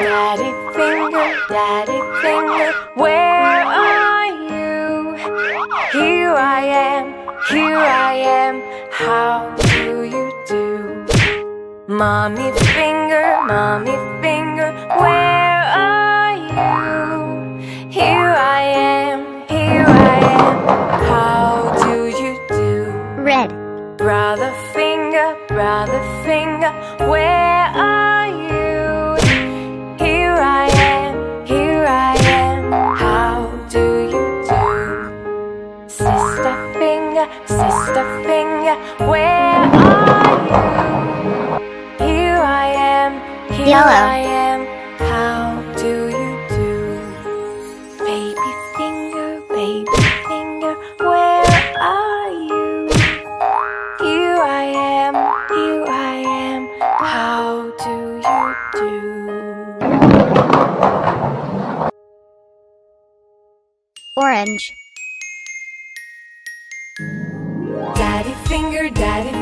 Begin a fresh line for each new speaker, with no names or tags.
Daddy finger, where are you? Here I am, how do you do? Mommy finger, where are you? Here I am, how do you do?
Red.
Brother finger, where are you? Here I am, how do you do? Sister finger, where are you? Here I am,
Yellow.
how do you do? Baby finger, where are you? Here I am, how do you do?
Orange.
Daddy